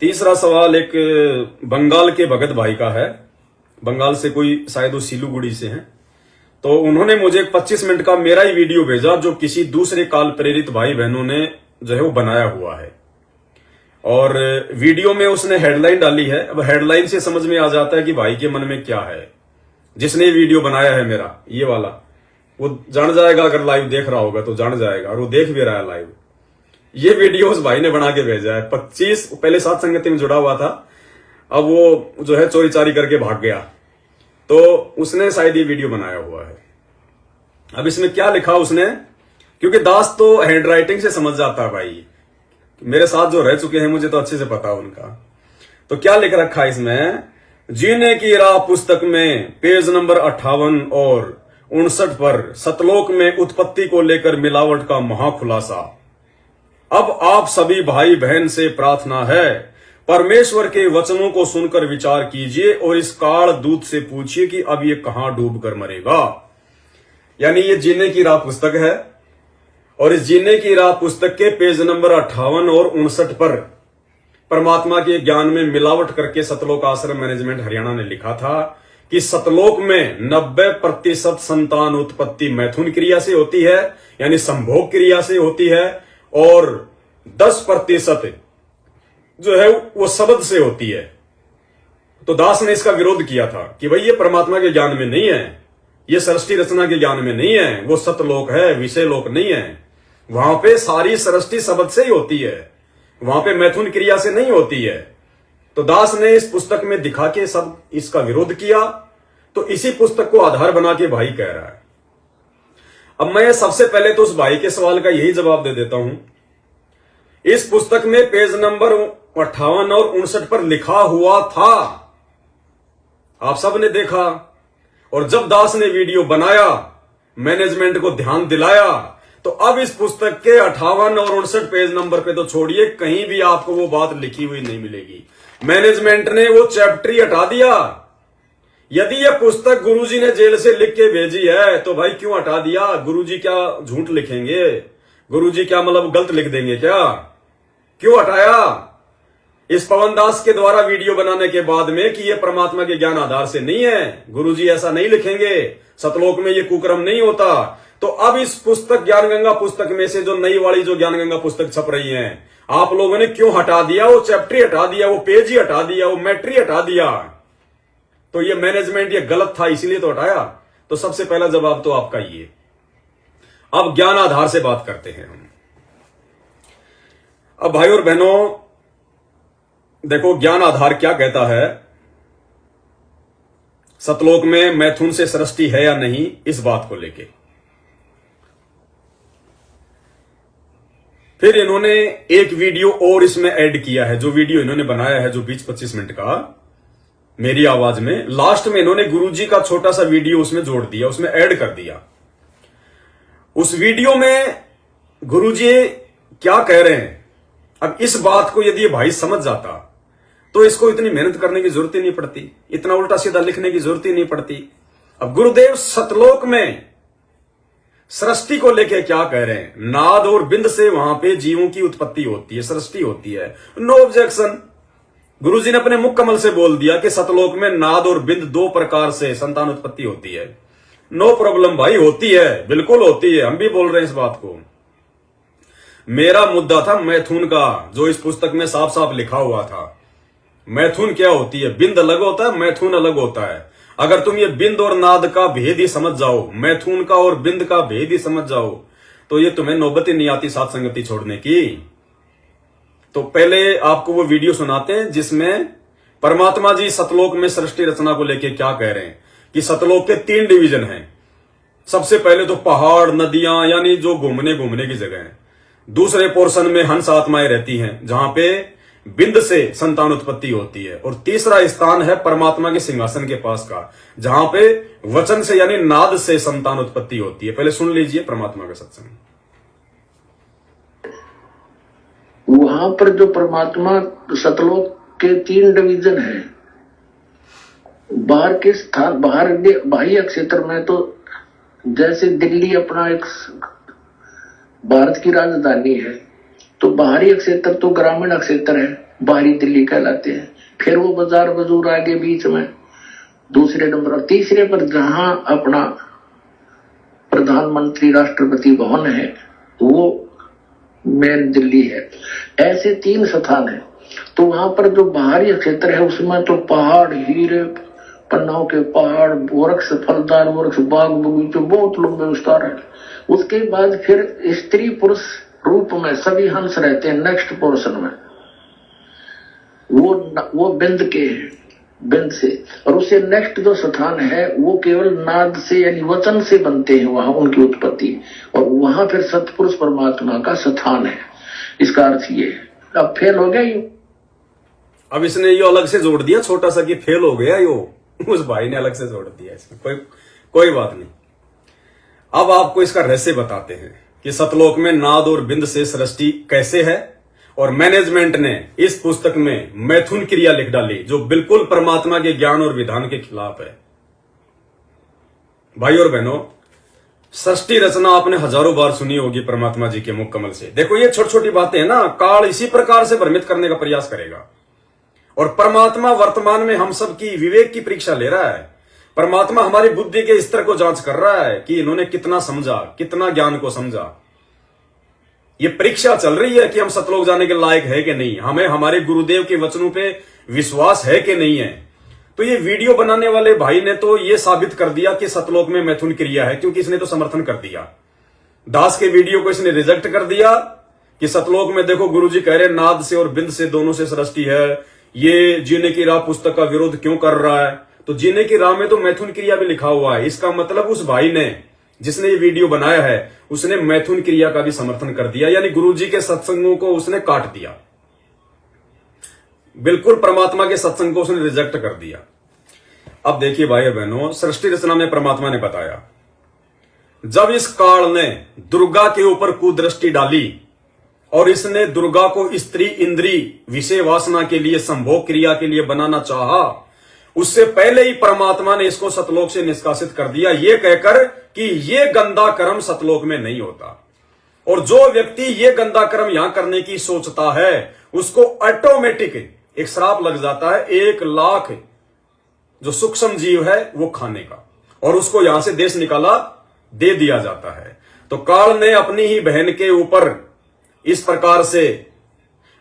तीसरा सवाल एक बंगाल के भगत भाई का है। बंगाल से कोई शायद वो सिलीगुड़ी से हैं। तो उन्होंने मुझे 25 मिनट का मेरा ही वीडियो भेजा जो किसी दूसरे काल प्रेरित भाई बहनों ने जो है वो बनाया हुआ है। और वीडियो में उसने हेडलाइन डाली है। अब हेडलाइन से समझ में आ जाता है कि भाई के मन में क्या है। जिसने वीडियो बनाया है मेरा ये वाला, वो जान जाएगा, अगर लाइव देख रहा होगा तो जान जाएगा, और वो देख भी रहा है लाइव। ये वीडियो उस भाई ने बना के भेजा है। 25 पहले साथ संगति में जुड़ा हुआ था, अब वो जो है चोरी चारी करके भाग गया, तो उसने शायद ये वीडियो बनाया हुआ है। अब इसमें क्या लिखा उसने, क्योंकि दास तो हैंड राइटिंग से समझ जाता है भाई, मेरे साथ जो रह चुके हैं मुझे तो अच्छे से पता है उनका। तो क्या लिख रखा है इसमें, जीने की राह पुस्तक में पेज नंबर 58 और 59 पर सतलोक में उत्पत्ति को लेकर मिलावट का महाखुलासा। अब आप सभी भाई बहन से प्रार्थना है, परमेश्वर के वचनों को सुनकर विचार कीजिए और इस काल दूत से पूछिए कि अब ये कहां डूब कर मरेगा। यानी ये जीने की राह पुस्तक है, और इस जीने की राह पुस्तक के पेज नंबर 58 और 59 पर परमात्मा के ज्ञान में मिलावट करके सतलोक आश्रम मैनेजमेंट हरियाणा ने लिखा था कि सतलोक में 90% संतान उत्पत्ति मैथुन क्रिया से होती है, यानी संभोग क्रिया से होती है, और 10% जो है वो शब्द से होती है। तो दास ने इसका विरोध किया था कि भाई ये परमात्मा के ज्ञान में नहीं है, ये सृष्टि रचना के ज्ञान में नहीं है, वो सतलोक है, विषय लोक नहीं है। वहां पे सारी सृष्टि शब्द से ही होती है, वहां पे मैथुन क्रिया से नहीं होती है। तो दास ने इस पुस्तक में दिखा के सब इसका विरोध किया। तो इसी पुस्तक को आधार बना के भाई कह रहा है। अब मैं सबसे पहले तो उस भाई के सवाल का यही जवाब दे देता हूं। इस पुस्तक में पेज नंबर 58 और 59 पर लिखा हुआ था, आप सब ने देखा। और जब दास ने वीडियो बनाया, मैनेजमेंट को ध्यान दिलाया, तो अब इस पुस्तक के 58 और 59 पेज नंबर पे तो छोड़िए, कहीं भी आपको वो बात लिखी हुई नहीं मिलेगी। मैनेजमेंट ने वो चैप्टर ही हटा दिया। यदि ये पुस्तक गुरुजी ने जेल से लिख के भेजी है तो भाई क्यों हटा दिया? गुरुजी क्या झूठ लिखेंगे? गुरुजी क्या मतलब गलत लिख देंगे क्या? क्यों हटाया? इस पवन दास के द्वारा वीडियो बनाने के बाद में कि ये परमात्मा के ज्ञान आधार से नहीं है, गुरुजी ऐसा नहीं लिखेंगे, सतलोक में ये कुकर्म नहीं होता। तो अब इस पुस्तक ज्ञान गंगा पुस्तक में से जो नई वाली जो ज्ञान गंगा पुस्तक छप रही है, आप लोगों ने क्यों हटा दिया? वो चैप्टर ही हटा दिया, वो पेज ही हटा दिया, वो मैटर ही हटा दिया। तो ये मैनेजमेंट ये गलत था इसलिए तो हटाया। तो सबसे पहला जवाब तो आपका ये। अब ज्ञान आधार से बात करते हैं हम। अब भाई और बहनों देखो, ज्ञान आधार क्या कहता है, सतलोक में मैथुन से सृष्टि है या नहीं, इस बात को लेके। फिर इन्होंने एक वीडियो और इसमें ऐड किया है, जो वीडियो इन्होंने बनाया है जो 20-25 मिनट का मेरी आवाज में, लास्ट में इन्होंने गुरुजी का छोटा सा वीडियो उसमें जोड़ दिया, उसमें ऐड कर दिया। उस वीडियो में गुरुजी क्या कह रहे हैं, अब इस बात को यदि ये भाई समझ जाता तो इसको इतनी मेहनत करने की जरूरत ही नहीं पड़ती, इतना उल्टा सीधा लिखने की जरूरत ही नहीं पड़ती। अब गुरुदेव सतलोक में सृष्टि को लेके क्या कह रहे हैं, नाद और बिंद से वहां पे जीवों की उत्पत्ति होती है, सृष्टि होती है, नो ऑब्जेक्शन। गुरुजी ने अपने मुख कमल से बोल दिया कि सतलोक में नाद और बिंद 2 प्रकार से संतान उत्पत्ति होती है। नो प्रॉब्लम भाई, होती है, बिल्कुल होती है, हम भी बोल रहे हैं इस बात को। मेरा मुद्दा था मैथुन का, जो इस पुस्तक में साफ साफ लिखा हुआ था। मैथुन क्या होती है, बिंद अलग होता है, मैथुन अलग होता है। अगर तुम ये बिंद और नाद का भेद ही समझ जाओ, मैथुन का और बिंद का भेद ही समझ जाओ, तो ये तुम्हें नौबत ही नहीं आती साथ संगति छोड़ने की। तो पहले आपको वो वीडियो सुनाते हैं जिसमें परमात्मा जी सतलोक में सृष्टि रचना को लेके क्या कह रहे हैं कि सतलोक के 3 डिवीजन हैं। सबसे पहले तो पहाड़, नदियां, यानी जो घूमने की जगह है। दूसरे पोर्शन में हंस आत्माएं रहती हैं, जहां पे बिंद से संतान उत्पत्ति होती है। और तीसरा स्थान है परमात्मा के सिंहासन के पास का, जहां पे वचन से यानी नाद से संतान उत्पत्ति होती है। पहले सुन लीजिए परमात्मा का सत्संग। वहां पर जो परमात्मा सतलोक के 3 डिवीजन है, बाहर के स्थान, बाह्य क्षेत्र में तो जैसे दिल्ली अपना एक भारत की राजधानी है, तो बाहरी क्षेत्र तो ग्रामीण क्षेत्र है, बाहरी दिल्ली कहलाते हैं। फिर वो बाजार बजूर आगे बीच में दूसरे नंबर, और तीसरे पर जहां अपना प्रधानमंत्री राष्ट्रपति भवन है वो मेन दिल्ली है। ऐसे 3 स्थान है। तो वहां पर जो बाहरी क्षेत्र है उसमें तो पहाड़, हीरे, पन्नाओं के पहाड़, वृक्ष, फलदार वृक्ष, बाग बगीचे बहुत लंबे विस्तार है। उसके बाद फिर स्त्री पुरुष रूप में सभी हंस रहते हैं नेक्स्ट पोर्शन में, वो बिंद के बिंद से। और उससे नेक्स्ट जो स्थान है वो केवल नाद से यानी वचन से बनते हैं वहां उनकी उत्पत्ति, और वहां फिर सतपुरुष परमात्मा का स्थान है। इसका अर्थ ये। अब फेल हो गया ये, अब इसने यो अलग से जोड़ दिया छोटा सा कि फेल हो गया यो, उस भाई ने अलग से जोड़ दिया इसमें, कोई बात नहीं। अब आपको इसका रहस्य बताते हैं कि सतलोक में नाद और बिंद से सृष्टि कैसे है, और मैनेजमेंट ने इस पुस्तक में मैथुन क्रिया लिख डाली जो बिल्कुल परमात्मा के ज्ञान और विधान के खिलाफ है। भाई और बहनों, सृष्टि रचना आपने हजारों बार सुनी होगी परमात्मा जी के मुख कमल से। देखो ये छोटी छोटी बातें हैं ना, काल इसी प्रकार से भ्रमित करने का प्रयास करेगा, और परमात्मा वर्तमान में हम सब की विवेक की परीक्षा ले रहा है। परमात्मा हमारी बुद्धि के स्तर को जांच कर रहा है कि इन्होंने कितना समझा, कितना ज्ञान को समझा। ये परीक्षा चल रही है कि हम सतलोक जाने के लायक है कि नहीं, हमें हमारे गुरुदेव के वचनों पे विश्वास है कि नहीं है। तो ये वीडियो बनाने वाले भाई ने तो ये साबित कर दिया कि सतलोक में मैथुन क्रिया है, क्योंकि इसने तो समर्थन कर दिया। दास के वीडियो को इसने रिजेक्ट कर दिया कि सतलोक में देखो गुरुजी कह रहे नाद से और बिंद से दोनों से सृष्टि है, ये जीने की राह पुस्तक का विरोध क्यों कर रहा है। तो जीने की राह में तो मैथुन क्रिया भी लिखा हुआ है। इसका मतलब उस भाई ने जिसने ये वीडियो बनाया है उसने मैथुन क्रिया का भी समर्थन कर दिया, यानी गुरुजी के सत्संगों को उसने काट दिया, बिल्कुल परमात्मा के सत्संग को उसने रिजेक्ट कर दिया। अब देखिए भाई बहनों, सृष्टि रचना में परमात्मा ने बताया जब इस काल ने दुर्गा के ऊपर कुदृष्टि डाली और इसने दुर्गा को स्त्री इंद्री विषय वासना के लिए संभोग क्रिया के लिए बनाना चाहा, उससे पहले ही परमात्मा ने इसको सतलोक से निष्कासित कर दिया, ये कहकर कि ये गंदा कर्म सतलोक में नहीं होता। और जो व्यक्ति ये गंदा कर्म यहां करने की सोचता है उसको ऑटोमेटिक एक श्राप लग जाता है 1 लाख जो सूक्ष्म जीव है वो खाने का, और उसको यहां से देश निकाला दे दिया जाता है। तो काल ने अपनी ही बहन के ऊपर इस प्रकार से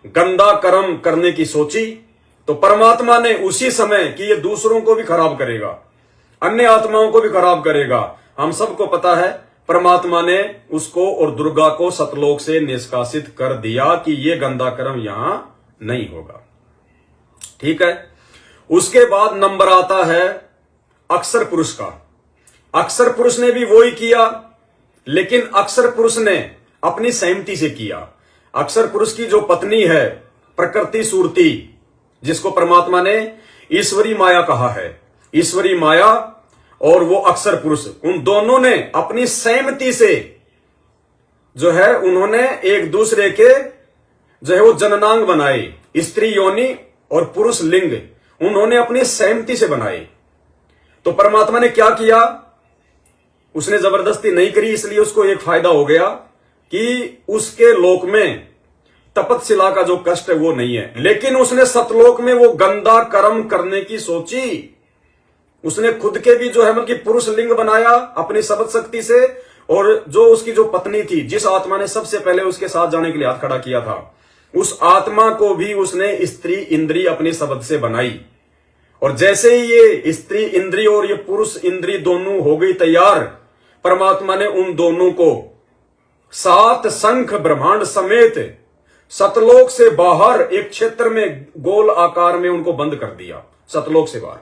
गंदा कर्म करने की सोची, तो परमात्मा ने उसी समय कि ये दूसरों को भी खराब करेगा, अन्य आत्माओं को भी खराब करेगा, हम सबको पता है, परमात्मा ने उसको और दुर्गा को सतलोक से निष्कासित कर दिया कि ये गंदा कर्म यहां नहीं होगा। ठीक है। उसके बाद नंबर आता है अक्षर पुरुष का। अक्षर पुरुष ने भी वही किया, लेकिन अक्षर पुरुष ने अपनी सहमति से किया। अक्षर पुरुष की जो पत्नी है प्रकृति सूरती, जिसको परमात्मा ने ईश्वरी माया कहा है, ईश्वरी माया और वो अक्षर पुरुष, उन दोनों ने अपनी सहमति से जो है उन्होंने एक दूसरे के जो है वो जननांग बनाए, स्त्री योनि और पुरुष लिंग उन्होंने अपनी सहमति से बनाए। तो परमात्मा ने क्या किया, उसने जबरदस्ती नहीं करी, इसलिए उसको एक फायदा हो गया कि उसके लोक में तपतशिला का जो कष्ट है वो नहीं है। लेकिन उसने सतलोक में वो गंदा कर्म करने की सोची, उसने खुद के भी जो है मतलब पुरुष लिंग बनाया अपनी शब्द शक्ति से, और जो उसकी जो पत्नी थी, जिस आत्मा ने सबसे पहले उसके साथ जाने के लिए हाथ खड़ा किया था, उस आत्मा को भी उसने स्त्री इंद्री अपनी शब्द से बनाई। और जैसे ही ये स्त्री इंद्री और ये पुरुष इंद्री दोनों हो गई तैयार, परमात्मा ने उन दोनों को 7 शंख ब्रह्मांड समेत सतलोक से बाहर एक क्षेत्र में गोल आकार में उनको बंद कर दिया, सतलोक से बाहर,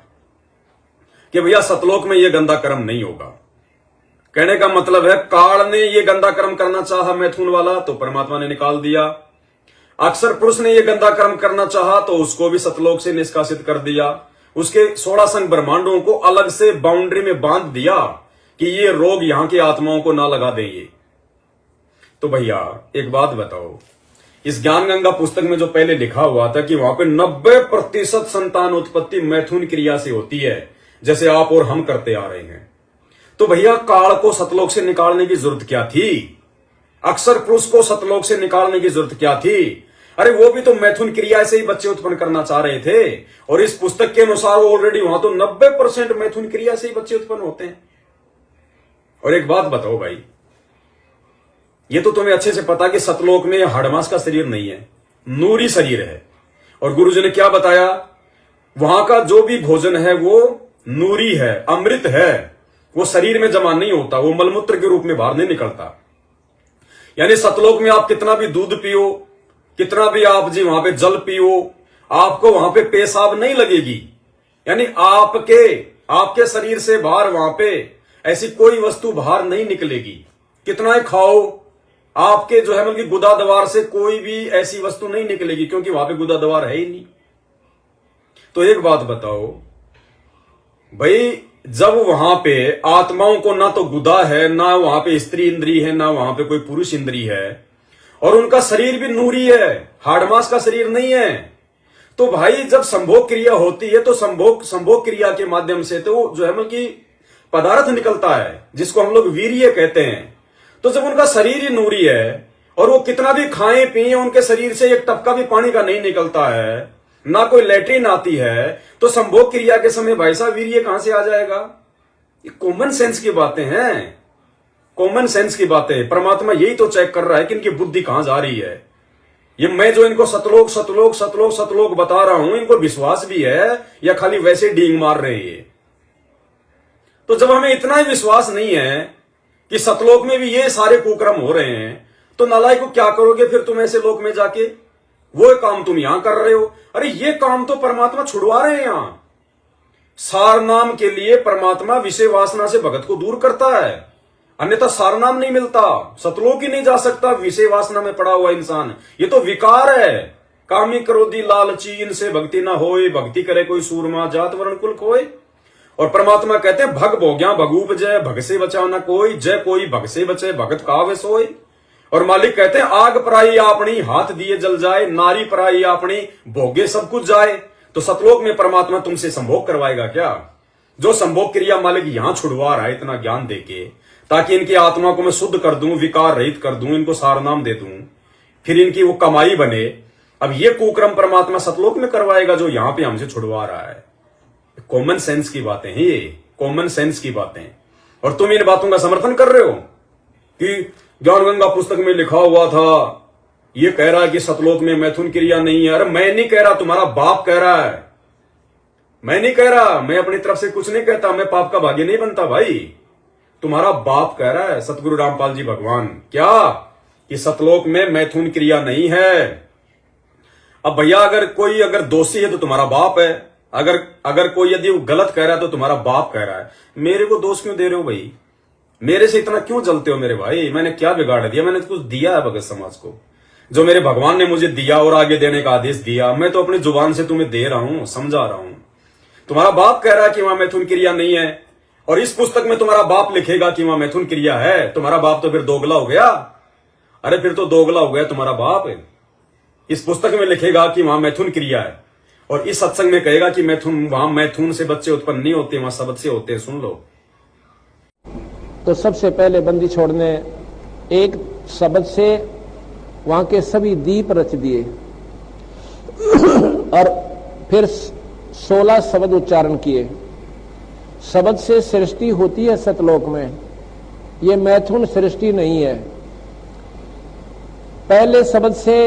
कि भैया सतलोक में यह गंदा कर्म नहीं होगा। कहने का मतलब है काल ने यह गंदा कर्म करना चाहा मैथुन वाला, तो परमात्मा ने निकाल दिया। अक्षर पुरुष ने यह गंदा कर्म करना चाहा तो उसको भी सतलोक से निष्कासित कर दिया। उसके 16 संघ ब्रह्मांडों को अलग से बाउंड्री में बांध दिया कि ये रोग यहां की आत्माओं को ना लगा दे ये। तो भैया एक बात बताओ, इस ज्ञान गंगा पुस्तक में जो पहले लिखा हुआ था कि वहां पे 90% संतान उत्पत्ति मैथुन क्रिया से होती है, जैसे आप और हम करते आ रहे हैं, तो भैया काल को सतलोक से निकालने की जरूरत क्या थी? अक्षर पुरुष को सतलोक से निकालने की जरूरत क्या थी? अरे वो भी तो मैथुन क्रिया से ही बच्चे उत्पन्न करना चाह रहे थे, और इस पुस्तक के अनुसार ऑलरेडी वहां तो 90% मैथुन क्रिया से ही बच्चे उत्पन्न होते हैं। और एक बात बताओ भाई, ये तो तुम्हें अच्छे से पता कि सतलोक में हाड़मास का शरीर नहीं है, नूरी शरीर है। और गुरुजी ने क्या बताया, वहां का जो भी भोजन है वो नूरी है, अमृत है, वो शरीर में जमा नहीं होता, वो मलमूत्र के रूप में बाहर नहीं निकलता। यानी सतलोक में आप कितना भी दूध पियो, कितना भी आप जी वहां पे जल पियो, आपको वहां पे पेशाब नहीं लगेगी। यानी आपके शरीर से बाहर वहां पे ऐसी कोई वस्तु बाहर नहीं निकलेगी। कितना ही खाओ, आपके जो है मतलब गुदा द्वार से कोई भी ऐसी वस्तु नहीं निकलेगी, क्योंकि वहां पे गुदा द्वार है ही नहीं। तो एक बात बताओ भाई, जब वहां पे आत्माओं को ना तो गुदा है, ना वहां पे स्त्री इंद्री है, ना वहां पे कोई पुरुष इंद्री है, और उनका शरीर भी नूरी है, हाड़मास का शरीर नहीं है, तो भाई जब संभोग क्रिया होती है तो संभोग क्रिया के माध्यम से तो जो है मतलब पदार्थ निकलता है, जिसको हम लोग वीर्य कहते हैं। तो जब उनका शरीर ही नूरी है और वो कितना भी खाएं पिए, उनके शरीर से एक टपका भी पानी का नहीं निकलता है, ना कोई लेट्रिन आती है, तो संभोग क्रिया के समय भाई साहब वीर्य कहां से आ जाएगा? ये कॉमन सेंस की बातें हैं, कॉमन सेंस की बातें। परमात्मा यही तो चेक कर रहा है कि इनकी बुद्धि कहां जा रही है। ये मैं जो इनको सतलोक सतलोक सतलोक सतलोक बता रहा हूं, इनको विश्वास भी है या खाली वैसे डींग मार रहे हैं? तो जब हमें इतना ही विश्वास नहीं है कि सतलोक में भी ये सारे कुक्रम हो रहे हैं, तो नालायक को क्या करोगे फिर तुम ऐसे लोक में जाके? वो काम तुम यहां कर रहे हो। अरे ये काम तो परमात्मा छुड़वा रहे हैं यहां। सार नाम के लिए परमात्मा विषय वासना से भगत को दूर करता है, अन्यथा सार नाम नहीं मिलता, सतलोक ही नहीं जा सकता विषय वासना में पड़ा हुआ इंसान। ये तो विकार है। कामी क्रोधी लालची इनसे भक्ति ना होए, भक्ति करे कोई सूरमा जात वर्ण कुल खोए। और परमात्मा कहते हैं भग भोग्या भगूप जय, भग से बचा ना कोई, जय कोई भग से बचे, भगत कावे सोए। और मालिक कहते हैं आग पराई आपनी, हाथ दिए जल जाए, नारी पराई आपनी, भोगे सब कुछ जाए। तो सतलोक में परमात्मा तुमसे संभोग करवाएगा क्या? जो संभोग क्रिया मालिक यहां छुड़वा रहा है इतना ज्ञान देके, ताकि इनकी आत्मा को मैं शुद्ध कर दूं, विकार रहित कर दूं, इनको सार नाम दे दूं, फिर इनकी वो कमाई बने। अब ये कुक्रम परमात्मा सतलोक में करवाएगा जो यहां पे हमसे छुड़वा रहा है। कॉमन सेंस की बातें हैं ये, कॉमन सेंस की बातें। और तुम इन बातों का समर्थन कर रहे हो कि ज्ञान गंगा पुस्तक में लिखा हुआ था, ये कह रहा है कि सतलोक में मैथुन क्रिया नहीं है। अरे मैं नहीं कह रहा, तुम्हारा बाप कह रहा है, मैं नहीं कह रहा, मैं अपनी तरफ से कुछ नहीं कहता, मैं पाप का भागी नहीं बनता भाई। तुम्हारा बाप कह रहा है, सतगुरु रामपाल जी भगवान, क्या कि सतलोक में मैथुन क्रिया नहीं है। अब भैया अगर दोषी है तो तुम्हारा बाप है, अगर कोई यदि गलत कह रहा है तो तुम्हारा बाप कह रहा है। मेरे को दोष क्यों दे रहे हो भाई? मेरे से इतना क्यों जलते हो मेरे भाई? मैंने क्या बिगाड़ दिया? मैंने कुछ दिया है भगत समाज को? जो मेरे भगवान ने मुझे दिया और आगे देने का आदेश दिया, मैं तो अपनी जुबान से तुम्हें दे रहा हूं, समझा रहा हूं। तुम्हारा बाप कह रहा है कि वहां मैथुन क्रिया नहीं है, और इस पुस्तक में तुम्हारा बाप लिखेगा कि वहां मैथुन क्रिया है। तुम्हारा बाप तो फिर दोगला हो गया। अरे फिर तो दोगला हो गया तुम्हारा बाप। इस पुस्तक में लिखेगा कि वहां मैथुन क्रिया है, और इस सत्संग में कहेगा कि वहां मैथुन से बच्चे उत्पन्न नहीं होते, वहां शब्द से होते हैं। सुन लो। तो सबसे पहले बंदी छोड़ने एक शब्द से वहां के सभी दीप रच दिए, और फिर 16 शब्द उच्चारण किए। शब्द से सृष्टि होती है सतलोक में, ये मैथुन सृष्टि नहीं है। पहले शब्द से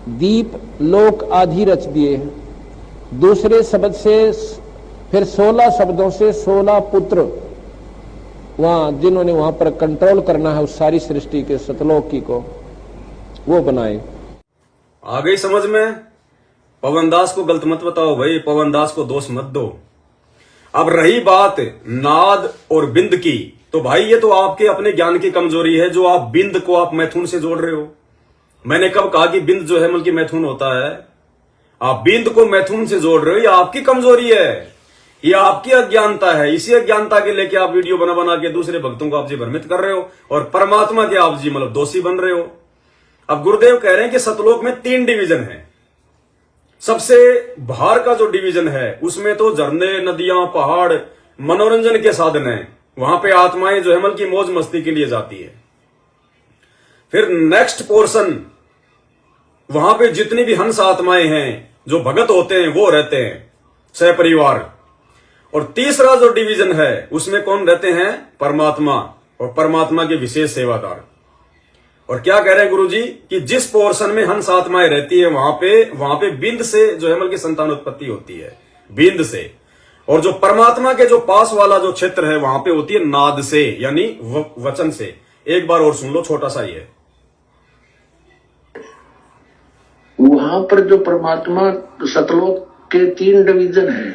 दीप लोक आदि रच दिए, दूसरे शब्द से फिर 16 शब्दों से 16 पुत्र वहां जिन्होंने वहां पर कंट्रोल करना है उस सारी सृष्टि के सतलोक की को, वो बनाए। आ गई समझ में? पवनदास को गलत मत बताओ भाई, पवनदास को दोष मत दो। अब रही बात नाद और बिंद की, तो भाई ये तो आपके अपने ज्ञान की कमजोरी है, जो आप बिंद को आप मैथुन से जोड़ रहे हो। मैंने कब कहा कि बिंद जो है मतलब मैथुन होता है? आप बिंद को मैथुन से जोड़ रहे हो, ये आपकी कमजोरी है, ये आपकी अज्ञानता है। इसी अज्ञानता के लेके आप वीडियो बना बना के दूसरे भक्तों को आप जी भ्रमित कर रहे हो, और परमात्मा के आप जी मतलब दोषी बन रहे हो। अब गुरुदेव कह रहे हैं कि सतलोक में 3 डिवीजन है। सबसे बाहर का जो डिवीजन है उसमें तो झरने, नदियां, पहाड़, मनोरंजन के साधन है। वहां पे आत्माएं जो है मतलब की मौज मस्ती के लिए जाती है। फिर नेक्स्ट पोर्शन वहां पे जितनी भी हंस आत्माएं हैं, जो भगत होते हैं, वो रहते हैं सहपरिवार। और तीसरा जो डिवीजन है उसमें कौन रहते हैं? परमात्मा, और परमात्मा के विशेष सेवादार। और क्या कह रहे हैं गुरुजी कि जिस पोर्शन में हंस आत्माएं रहती है वहां पे बिंद से जो है की संतान उत्पत्ति होती है, बिंद से। और जो परमात्मा के जो पास वाला जो क्षेत्र है वहां पे होती है नाद से, यानी वचन से। एक बार और सुन लो, छोटा सा ही है। वहां पर जो परमात्मा सतलोक के 3 डिवीजन है।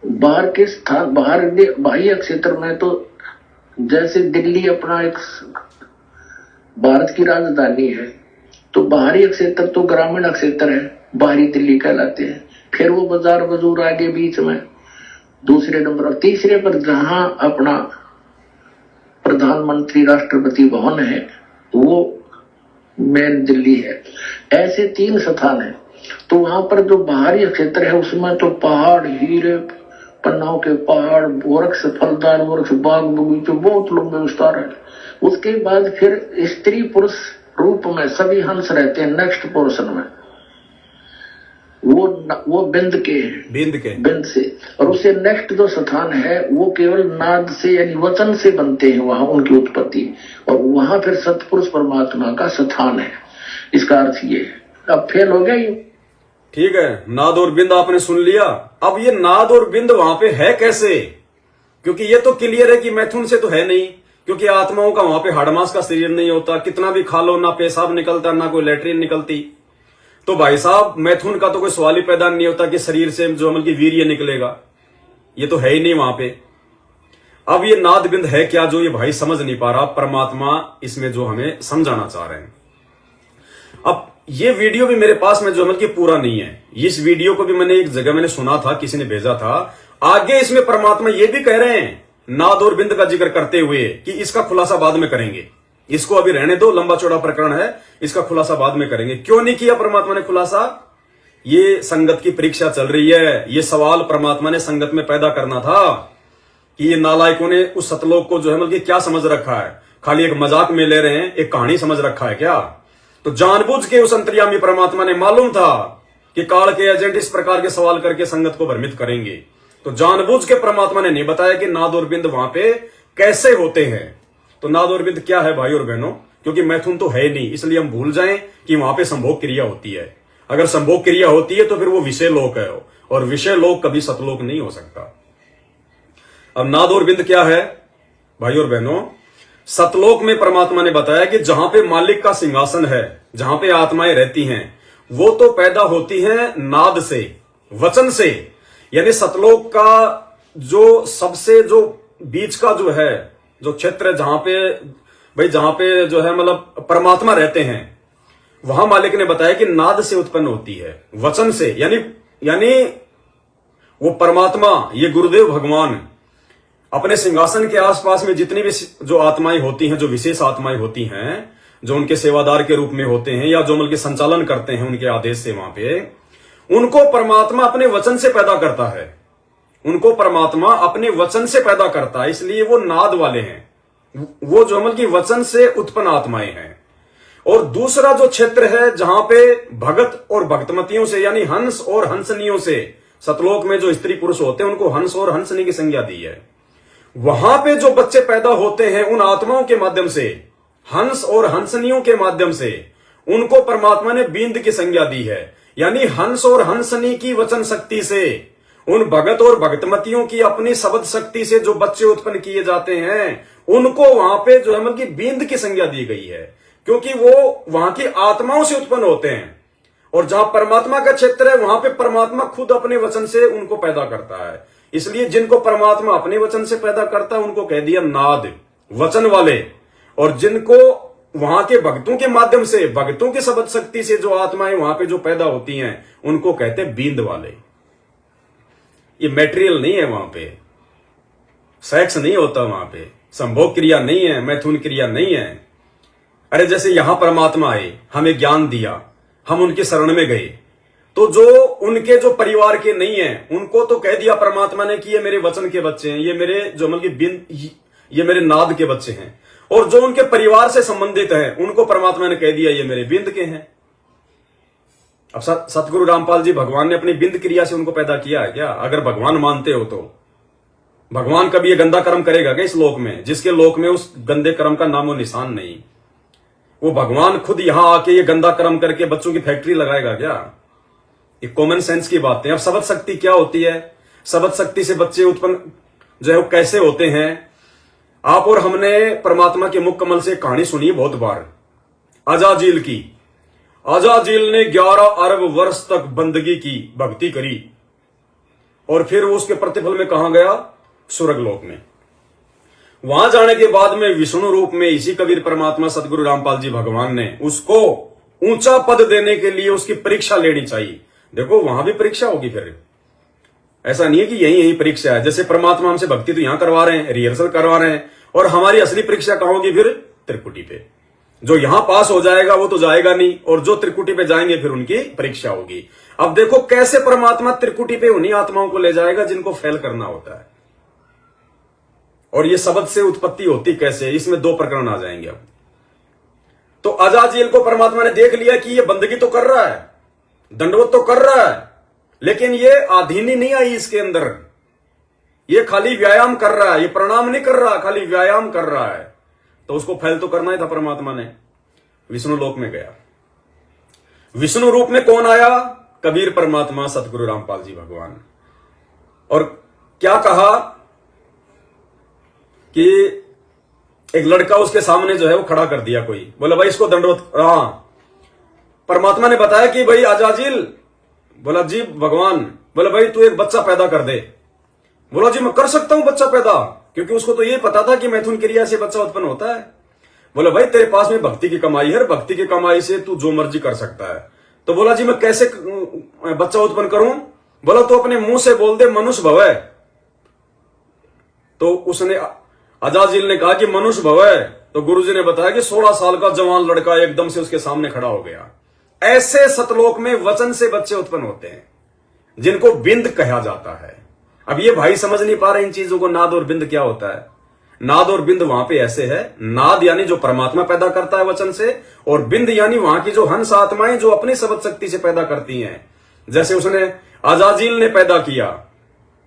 बाहर के स्थान, बाह्य क्षेत्र में तो जैसे दिल्ली अपना एक भारत की राजधानी है, तो बाहरी क्षेत्र तो ग्रामीण क्षेत्र है, बाहरी दिल्ली कहलाते हैं। फिर वो बाजार बजूर आगे बीच में दूसरे नंबर, और तीसरे पर जहां अपना प्रधानमंत्री राष्ट्रपति भवन है वो मेन दिल्ली है। ऐसे 3 स्थान है। तो वहां पर जो बाहरी क्षेत्र है उसमें तो पहाड़, हीरे, पन्नाओं के पहाड़, वृक्ष, फलदार वृक्ष, बाग बगीचे, बहुत लंबे विस्तार है। उसके बाद फिर स्त्री पुरुष रूप में सभी हंस रहते हैं नेक्स्ट पोर्शन में। वो बिंद से, और उससे नेक्स्ट जो स्थान है वो केवल नाद से यानी वचन से बनते हैं वहां उनकी उत्पत्ति, और वहां फिर सतपुरुष परमात्मा का स्थान है। इसका अर्थ ये है। अब फेल हो गया ये, ठीक है। नाद और बिंद आपने सुन लिया। अब ये नाद और बिंद वहां पे है कैसे? क्योंकि ये तो क्लियर है कि मैथुन से तो है नहीं, क्योंकि आत्माओं का वहां पे हाड़मास का शरीर नहीं होता। कितना भी खा लो, ना पेशाब निकलता, ना कोई लेटरिन निकलती। तो भाई साहब मैथुन का तो कोई सवाल ही पैदा नहीं होता कि शरीर से जो अमल की वीर्य निकलेगा। ये तो है ही नहीं वहां पे। अब ये नाद बिंद है क्या, जो ये भाई समझ नहीं पा रहा परमात्मा इसमें जो हमें समझाना चाह रहे हैं। अब ये वीडियो भी मेरे पास में जो अमल की पूरा नहीं है। इस वीडियो को भी मैंने एक जगह मैंने सुना था, किसी ने भेजा था। आगे इसमें परमात्मा ये भी कह रहे हैं नाद और बिंद का जिक्र करते हुए कि इसका खुलासा बाद में करेंगे। इसको अभी रहने दो, लंबा चौड़ा प्रकरण है, इसका खुलासा बाद में करेंगे। क्यों नहीं किया परमात्मा ने खुलासा? ये संगत की परीक्षा चल रही है। ये सवाल परमात्मा ने संगत में पैदा करना था कि ये नालायकों ने उस सतलोक को जो है मतलब क्या समझ रखा है, खाली एक मजाक में ले रहे हैं, एक कहानी समझ रखा है क्या? तो जानबूझ के उस अंतर्यामी परमात्मा ने मालूम था कि काल के एजेंट इस प्रकार के सवाल करके संगत को भ्रमित करेंगे। तो जानबूझ के परमात्मा ने नहीं बताया कि नाद और बिंद वहां पे कैसे होते हैं। तो नाद और बिंद क्या है भाई और बहनों? क्योंकि मैथुन तो है नहीं, इसलिए हम भूल जाएं कि वहां पे संभोग क्रिया होती है। अगर संभोग क्रिया होती है तो फिर वो विषय लोक है, और विषय लोक कभी सतलोक नहीं हो सकता। अब नाद और बिंद क्या है भाई और बहनों? सतलोक में परमात्मा ने बताया कि जहां पे मालिक का सिंहासन है, जहां पे आत्माएं रहती हैं, वो तो पैदा होती हैं नाद से, वचन से। यानी सतलोक का जो सबसे जो बीच का जो है जो क्षेत्र है, जहां पे जो है मतलब परमात्मा रहते हैं, वहां मालिक ने बताया कि नाद से उत्पन्न होती है, वचन से। यानी वो परमात्मा, ये गुरुदेव भगवान अपने सिंहासन के आसपास में जितनी भी जो आत्माएं होती हैं, जो विशेष आत्माएं होती हैं, जो उनके सेवादार के रूप में होते हैं या जो अमल के संचालन करते हैं उनके आदेश से, वहां पे उनको परमात्मा अपने वचन से पैदा करता है। उनको परमात्मा अपने वचन से पैदा करता है, इसलिए वो नाद वाले हैं। वो जो अमल की वचन से उत्पन्न आत्माएं हैं। और दूसरा जो क्षेत्र है जहां पे भगत और भक्तमतियों से, यानी हंस और हंसनियों से, सतलोक में जो स्त्री पुरुष होते हैं उनको हंस और हंसनी की संज्ञा दी है। वहां पे जो बच्चे पैदा होते हैं उन आत्माओं के माध्यम से, हंस और हंसनियों के माध्यम से, उनको परमात्मा ने बिंद की संज्ञा दी है। यानी हंस और हंसनी की वचन शक्ति से, उन भगत और भक्तमतियों की अपनी शब्द शक्ति से जो बच्चे उत्पन्न किए जाते हैं, उनको वहां पे जो है मतलब की बिंद की संज्ञा दी गई है, क्योंकि वो वहां की आत्माओं से उत्पन्न होते हैं। और जहां परमात्मा का क्षेत्र है वहां पे परमात्मा खुद अपने वचन से उनको पैदा करता है। इसलिए जिनको परमात्मा अपने वचन से पैदा करता है उनको कह दिया नाद, वचन वाले। और जिनको वहां के भक्तों के माध्यम से, भक्तों की शब्द शक्ति से जो आत्माएं वहां पे जो पैदा होती हैं, उनको कहते हैं बींद वाले। ये मैटेरियल नहीं है, वहां पे सेक्स नहीं होता, वहां पे संभोग क्रिया नहीं है, मैथुन क्रिया नहीं है। अरे जैसे यहां परमात्मा आए, हमें ज्ञान दिया, हम उनके शरण में गए, तो जो उनके जो परिवार के नहीं है उनको तो कह दिया परमात्मा ने कि ये मेरे वचन के बच्चे हैं, ये मेरे जो मतलब की बिंद, ये मेरे नाद के बच्चे हैं। और जो उनके परिवार से संबंधित है उनको परमात्मा ने कह दिया ये मेरे बिंद के हैं। अब सतगुरु रामपाल जी भगवान ने अपनी बिंद क्रिया से उनको पैदा किया है क्या? अगर भगवान मानते हो तो भगवान कभी ये गंदा कर्म करेगा क्या इस लोक में, जिसके लोक में उस गंदे कर्म का नामो निशान नहीं? वो भगवान खुद यहां आके ये गंदा कर्म करके बच्चों की फैक्ट्री लगाएगा क्या? ये कॉमन सेंस की बातें। अब शब्द शक्ति क्या होती है, शब्द शक्ति से बच्चे उत्पन्न जो है वो कैसे होते हैं? आप और हमने परमात्मा के मुख कमल से कहानी सुनी बहुत बार, अजाजील की। अजाजील ने 11 अरब वर्ष तक बंदगी की, भक्ति करी, और फिर वो उसके प्रतिफल में कहां गया? स्वर्गलोक में। वहां जाने के बाद में विष्णु रूप में इसी कबीर परमात्मा सतगुरु रामपाल जी भगवान ने उसको ऊंचा पद देने के लिए उसकी परीक्षा लेनी चाहिए। देखो वहां भी परीक्षा होगी। फिर ऐसा नहीं है कि यही परीक्षा है। जैसे परमात्मा हमसे भक्ति तो यहां करवा रहे हैं, रिहर्सल करवा रहे हैं, और हमारी असली परीक्षा कहां होगी? फिर त्रिकुटी पे। जो यहां पास हो जाएगा वो तो जाएगा नहीं, और जो त्रिकुटी पे जाएंगे फिर उनकी परीक्षा होगी। अब देखो कैसे परमात्मा त्रिकुटी पे उन्हीं आत्माओं को ले जाएगा जिनको फेल करना होता है। और ये शब्द से उत्पत्ति होती कैसे, इसमें 2 प्रकरण आ जाएंगे। अब तो अजाजील को परमात्मा ने देख लिया कि ये बंदगी तो कर रहा है, दंडवत तो कर रहा है, लेकिन ये आधीनी नहीं आई इसके अंदर। ये खाली व्यायाम कर रहा है, ये प्रणाम नहीं कर रहा, खाली व्यायाम कर रहा है। तो उसको फैल तो करना ही था। परमात्मा ने विष्णु लोक में गया। विष्णु रूप में कौन आया? कबीर परमात्मा सतगुरु रामपाल जी भगवान। और क्या कहा कि एक लड़का उसके सामने जो है वो खड़ा कर दिया, कोई बोला भाई इसको दंडवत। हाँ, परमात्मा ने बताया कि भाई अजाजील, बोला जी भगवान, बोला भाई तू एक बच्चा पैदा कर दे। बोला जी मैं कर सकता हूं बच्चा पैदा, क्योंकि उसको तो ये पता था कि मैथुन क्रिया से बच्चा उत्पन्न होता है। बोला भाई तेरे पास में भक्ति की कमाई है, भक्ति की कमाई से तू जो मर्जी कर सकता है। तो बोला जी मैं कैसे बच्चा उत्पन्न करूं? बोला तो अपने मुंह से बोल दे मनुष्य भव है। तो उसने अजाजील ने कहा कि मनुष्य भव है। तो गुरुजी ने बताया कि 16 साल का जवान लड़का एकदम से उसके सामने खड़ा हो गया। ऐसे सतलोक में वचन से बच्चे उत्पन्न होते हैं जिनको बिंद कहा जाता है। अब ये भाई समझ नहीं पा रहे इन चीजों को, नाद और बिंद क्या होता है। नाद और बिंद वहां पे ऐसे है, नाद यानी जो परमात्मा पैदा करता है वचन से, और बिंद यानी वहां की जो हंस आत्माएं जो अपनी शब्द शक्ति से पैदा करती हैं। जैसे उसने अजाजील ने पैदा किया,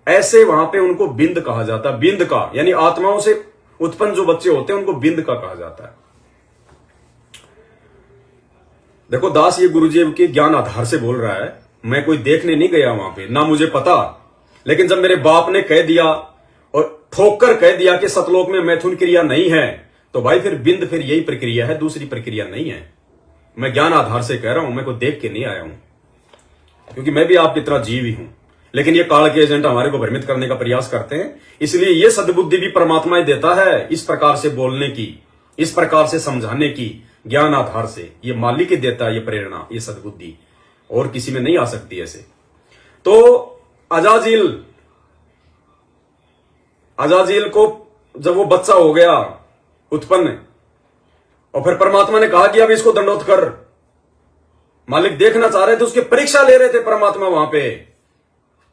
ऐसे वहां पे उनको बिंद कहा जाता है। बिंद का यानी आत्माओं से उत्पन्न जो बच्चे होते हैं उनको बिंद का कहा जाता है। देखो दास ये गुरुजी के ज्ञान आधार से बोल रहा है, मैं कोई देखने नहीं गया वहां पे, ना मुझे पता। लेकिन जब मेरे बाप ने कह दिया और ठोक कर कह दिया कि सतलोक में मैथुन क्रिया नहीं है, तो भाई फिर बिंद फिर यही प्रक्रिया है, दूसरी प्रक्रिया नहीं है। मैं ज्ञान आधार से कह रहा हूं, मैं को देख के नहीं आया हूं, क्योंकि मैं भी आपकी तरह जीव ही हूं। लेकिन ये काल के एजेंट हमारे को भ्रमित करने का प्रयास करते हैं, इसलिए ये सद्बुद्धि भी परमात्मा ही देता है, इस प्रकार से बोलने की, इस प्रकार से समझाने की, ज्ञान आधार से। ये मालिक ही देता है ये प्रेरणा, ये सद्बुद्धि, और किसी में नहीं आ सकती ऐसे। तो अजाजील को जब वो बच्चा हो गया उत्पन्न, और फिर परमात्मा ने कहा कि अब इसको दंडोत कर। मालिक देखना चाह रहे थे, उसकी परीक्षा ले रहे थे परमात्मा वहां पे।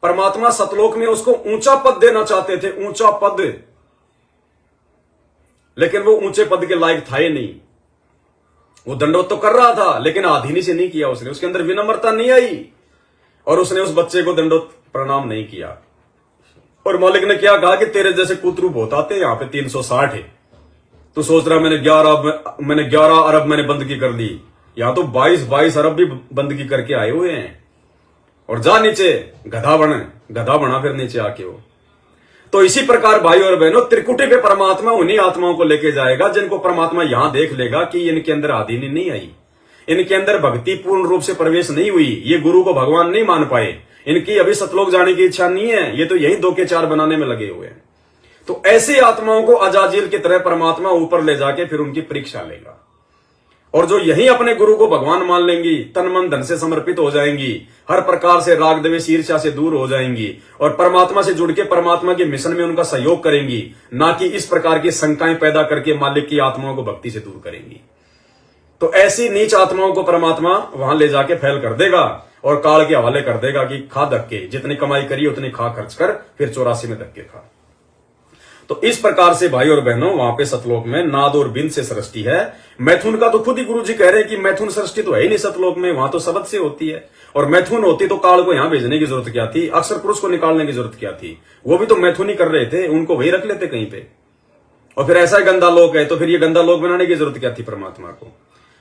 परमात्मा सतलोक में उसको ऊंचा पद देना चाहते थे, ऊंचा पद, लेकिन वो ऊंचे पद के लायक था ही नहीं। वो दंडोत तो कर रहा था, लेकिन आधीनी से नहीं किया उसने, उसके अंदर विनम्रता नहीं आई, और उसने उस बच्चे को दंडोत प्रणाम नहीं किया। और मालिक ने क्या कहा कि तेरे जैसे कुतरू बहुत आते हैं, यहां पे 360 है। तू सोच रहा मैंने 11 अरब मैंने बंदगी कर ली, यहां तो 22 अरब भी बंदगी करके आए हुए हैं। और जा नीचे गधा बना फिर नीचे आके हो। तो इसी प्रकार भाई और बहनों, त्रिकुटी पे परमात्मा उन्हीं आत्माओं को लेके जाएगा जिनको परमात्मा यहां देख लेगा कि इनके अंदर आधीनी नहीं आई, इनके अंदर भक्ति पूर्ण रूप से प्रवेश नहीं हुई, ये गुरु को भगवान नहीं मान पाए, इनकी अभी सतलोक जाने की इच्छा नहीं है, ये तो यही 2 के 4 बनाने में लगे हुए हैं। तो ऐसी आत्माओं को अजाजील की तरह परमात्मा ऊपर ले जाके फिर उनकी परीक्षा लेगा। और जो यही अपने गुरु को भगवान मान लेंगी, तन मन धन से समर्पित हो जाएंगी, हर प्रकार से राग द्वेष ईर्ष्या से दूर हो जाएंगी, और परमात्मा से जुड़ के परमात्मा के मिशन में उनका सहयोग करेंगी, ना कि इस प्रकार की शंकाएं पैदा करके मालिक की आत्माओं को भक्ति से दूर करेंगी। तो ऐसी नीच आत्माओं को परमात्मा वहां ले जाके फैल कर देगा और काल के हवाले कर देगा कि खा धक्के, जितनी कमाई करी उतनी खा खर्च कर, फिर 84 में धक्के खा। तो इस प्रकार से भाई और बहनों, वहां पे सतलोक में नाद और बिंद से सृष्टि है। मैथुन का तो खुद ही गुरुजी कह रहे हैं कि मैथुन सृष्टि तो है ही नहीं सतलोक में, वहां तो शब्द से होती है। और मैथुन होती तो काल को यहां भेजने की जरूरत क्या थी, अक्षर पुरुष को निकालने की जरूरत क्या थी, वो भी तो मैथुन ही कर रहे थे, उनको वही रख लेते कहीं पे। और फिर ऐसा ही गंदा लोक है तो फिर ये गंदा लोक बनाने की जरूरत क्या थी परमात्मा को,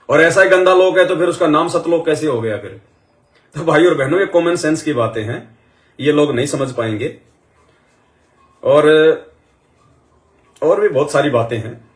और ऐसा ही गंदा लोक है तो फिर उसका नाम सतलोक कैसे हो गया फिर। तो भाई और बहनों, ये कॉमन सेंस की बातें हैं, ये लोग नहीं समझ पाएंगे। और भी बहुत सारी बातें हैं।